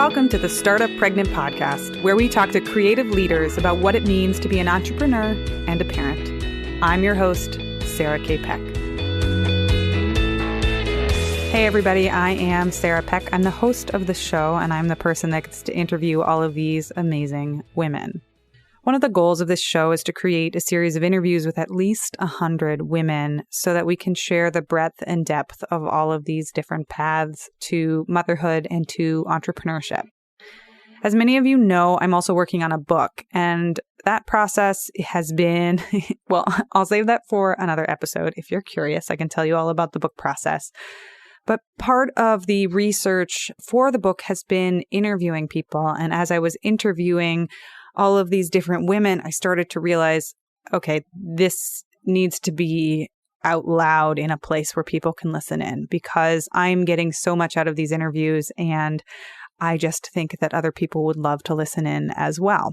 Welcome to the Startup Pregnant podcast, where we talk to creative leaders about what it means to be an entrepreneur and a parent. I'm your host, Sarah K. Peck. Hey everybody, I am Sarah Peck. I'm the host of the show, and I'm the person that gets to interview all of these amazing women. One of the goals of this show is to create a series of interviews with at least 100 women so that we can share the breadth and depth of all of these different paths to motherhood and to entrepreneurship. As many of you know, I'm also working on a book, and that process has been, well, I'll save that for another episode. If you're curious, I can tell you all about the book process. But part of the research for the book has been interviewing people. And as I was interviewing all of these different women, I started to realize, okay, this needs to be out loud in a place where people can listen in, because I'm getting so much out of these interviews, and I just think that other people would love to listen in as well.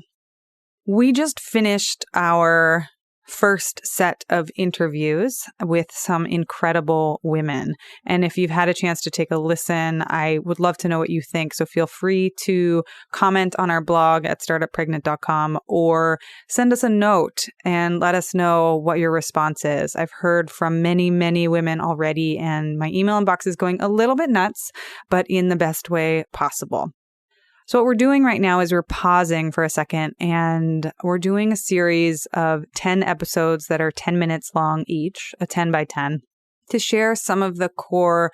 We just finished our first set of interviews with some incredible women. And if you've had a chance to take a listen, I would love to know what you think. So feel free to comment on our blog at startuppregnant.com or send us a note and let us know what your response is. I've heard from many, many women already, and my email inbox is going a little bit nuts, but in the best way possible. So what we're doing right now is we're pausing for a second, and we're doing a series of 10 episodes that are 10 minutes long each, a 10 by 10, to share some of the core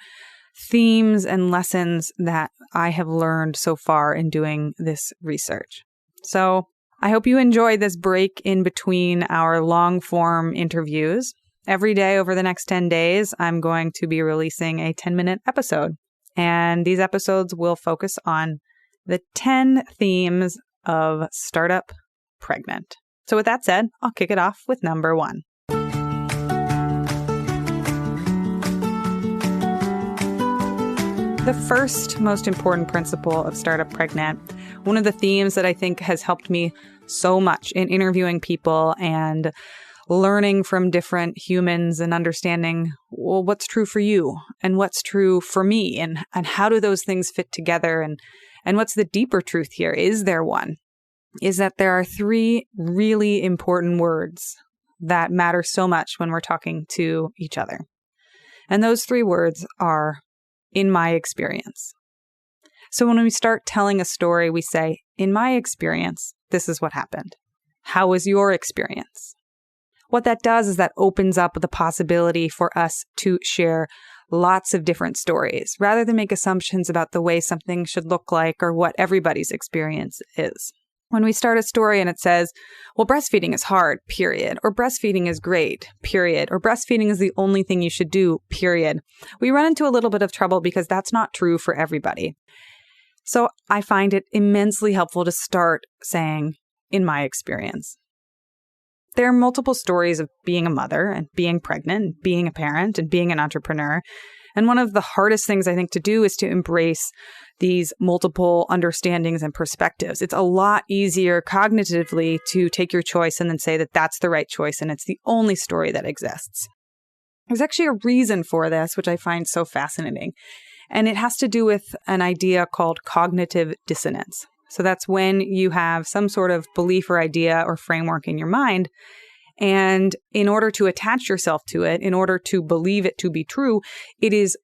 themes and lessons that I have learned so far in doing this research. So I hope you enjoy this break in between our long form interviews. Every day over the next 10 days, I'm going to be releasing a 10-minute episode, and these episodes will focus on the 10 themes of Startup Pregnant. So with that said, I'll kick it off with number 1. The first most important principle of Startup Pregnant, one of the themes that I think has helped me so much in interviewing people and learning from different humans and understanding, well, what's true for you and what's true for me, and how do those things fit together, and what's the deeper truth here? Is there one? Is that there are 3 really important words that matter so much when we're talking to each other. And those 3 words are, in my experience. So when we start telling a story, we say, in my experience, this is what happened. How was your experience? What that does is that opens up the possibility for us to share lots of different stories, rather than make assumptions about the way something should look like or what everybody's experience is. When we start a story and it says, well, breastfeeding is hard, period, or breastfeeding is great, period, or breastfeeding is the only thing you should do, period, we run into a little bit of trouble because that's not true for everybody. So I find it immensely helpful to start saying, in my experience. There are multiple stories of being a mother and being pregnant, and being a parent and being an entrepreneur. And one of the hardest things I think to do is to embrace these multiple understandings and perspectives. It's a lot easier cognitively to take your choice and then say that that's the right choice and it's the only story that exists. There's actually a reason for this, which I find so fascinating. And it has to do with an idea called cognitive dissonance. So that's when you have some sort of belief or idea or framework in your mind, and in order to attach yourself to it, in order to believe it to be true, it is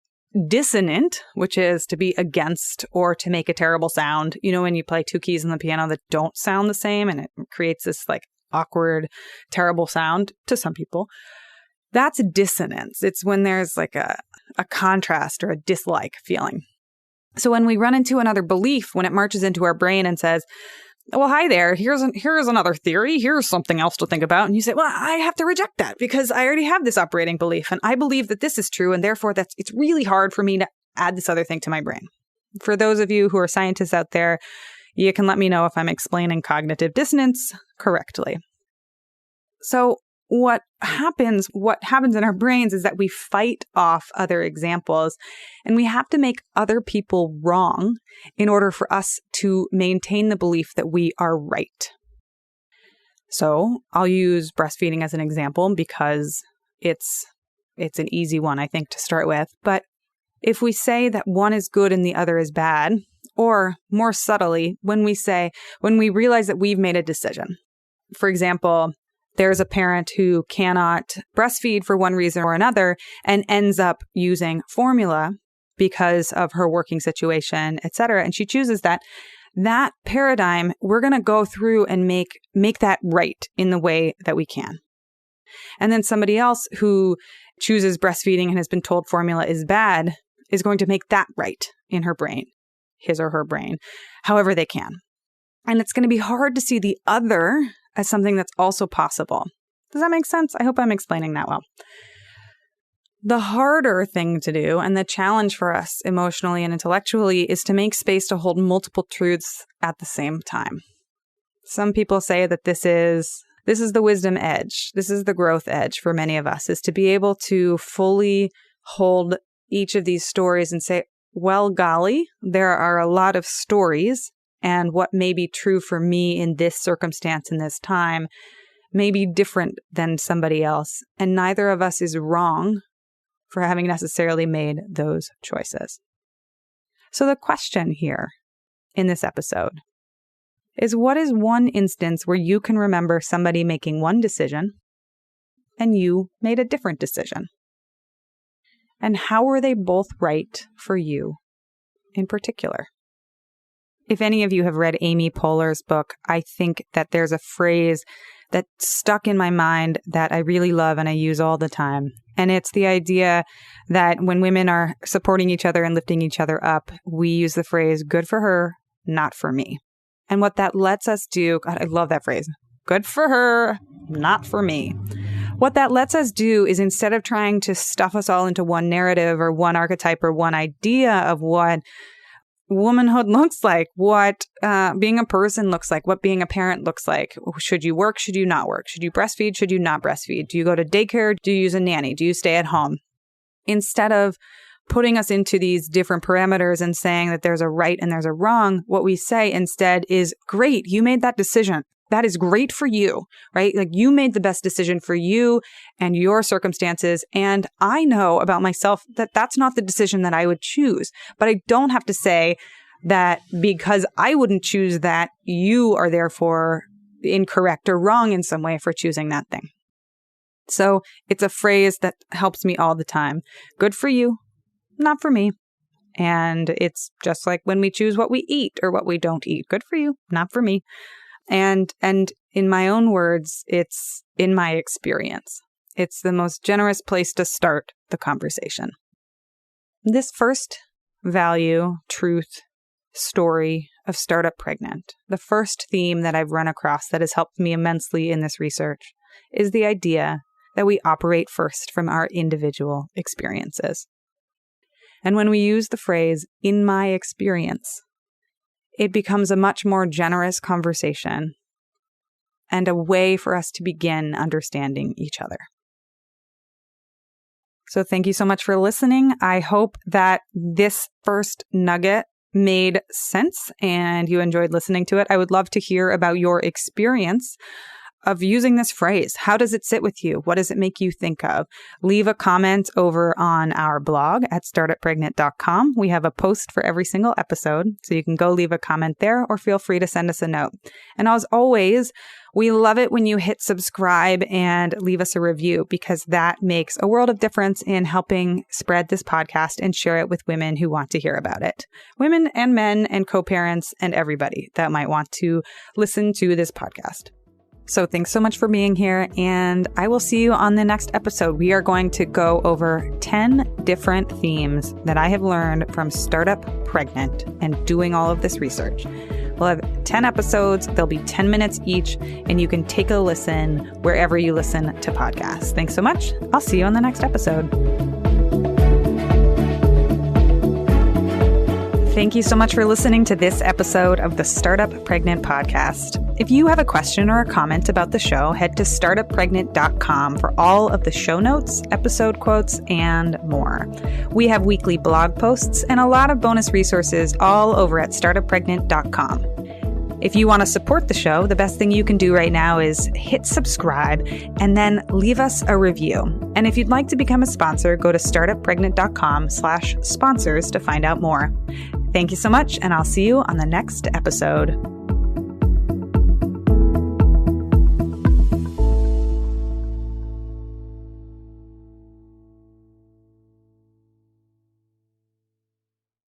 dissonant, which is to be against or to make a terrible sound. You know, when you play 2 keys on the piano that don't sound the same and it creates this like awkward, terrible sound to some people. That's dissonance. It's when there's like a contrast or a dislike feeling. So when we run into another belief, when it marches into our brain and says, well, hi there, here's another theory, here's something else to think about. And you say, well, I have to reject that because I already have this operating belief and I believe that this is true. And therefore, it's really hard for me to add this other thing to my brain. For those of you who are scientists out there, you can let me know if I'm explaining cognitive dissonance correctly. So what happens in our brains is that we fight off other examples, and we have to make other people wrong in order for us to maintain the belief that we are right. So I'll use breastfeeding as an example because it's an easy one, I think, to start with. But if we say that one is good and the other is bad, Or more subtly, when we realize that we've made a decision. For example, there's a parent who cannot breastfeed for one reason or another and ends up using formula because of her working situation, et cetera. And she chooses that paradigm, we're going to go through and make that right in the way that we can. And then somebody else who chooses breastfeeding and has been told formula is bad is going to make that right in her brain, his or her brain, however they can. And it's going to be hard to see the other as something that's also possible. Does that make sense? I hope I'm explaining that well. The harder thing to do and the challenge for us emotionally and intellectually is to make space to hold multiple truths at the same time. Some people say that this is the wisdom edge. This is the growth edge for many of us, is to be able to fully hold each of these stories and say, well, golly, there are a lot of stories, and what may be true for me in this circumstance in this time may be different than somebody else. And neither of us is wrong for having necessarily made those choices. So the question here in this episode is, what is one instance where you can remember somebody making one decision and you made a different decision? And how were they both right for you in particular? If any of you have read Amy Poehler's book, I think that there's a phrase that stuck in my mind that I really love and I use all the time. And it's the idea that when women are supporting each other and lifting each other up, we use the phrase, good for her, not for me. And what that lets us do, God, I love that phrase, good for her, not for me. What that lets us do is, instead of trying to stuff us all into one narrative or one archetype or one idea of what womanhood looks like, what being a person looks like, what being a parent looks like. Should you work? Should you not work? Should you breastfeed? Should you not breastfeed? Do you go to daycare? Do you use a nanny? Do you stay at home? Instead of putting us into these different parameters and saying that there's a right and there's a wrong, what we say instead is, great, you made that decision. That is great for you, right? Like, you made the best decision for you and your circumstances. And I know about myself that that's not the decision that I would choose. But I don't have to say that because I wouldn't choose that, you are therefore incorrect or wrong in some way for choosing that thing. So it's a phrase that helps me all the time. Good for you, not for me. And it's just like when we choose what we eat or what we don't eat. Good for you, not for me. And in my own words, it's in my experience. It's the most generous place to start the conversation. This first value, truth, story of Startup Pregnant, the first theme that I've run across that has helped me immensely in this research, is the idea that we operate first from our individual experiences. And when we use the phrase, in my experience, it becomes a much more generous conversation and a way for us to begin understanding each other. So thank you so much for listening. I hope that this first nugget made sense and you enjoyed listening to it. I would love to hear about your experience of using this phrase. How does it sit with you? What does it make you think of? Leave a comment over on our blog at startuppregnant.com. We have a post for every single episode, so you can go leave a comment there or feel free to send us a note. And as always, we love it when you hit subscribe and leave us a review, because that makes a world of difference in helping spread this podcast and share it with women who want to hear about it. Women and men and co-parents and everybody that might want to listen to this podcast. So thanks so much for being here, and I will see you on the next episode. We are going to go over 10 different themes that I have learned from Startup Pregnant and doing all of this research. We'll have 10 episodes. They'll be 10 minutes each, and you can take a listen wherever you listen to podcasts. Thanks so much. I'll see you on the next episode. Thank you so much for listening to this episode of the Startup Pregnant podcast. If you have a question or a comment about the show, head to startuppregnant.com for all of the show notes, episode quotes, and more. We have weekly blog posts and a lot of bonus resources all over at startuppregnant.com. If you want to support the show, the best thing you can do right now is hit subscribe and then leave us a review. And if you'd like to become a sponsor, go to startuppregnant.com/sponsors to find out more. Thank you so much, and I'll see you on the next episode.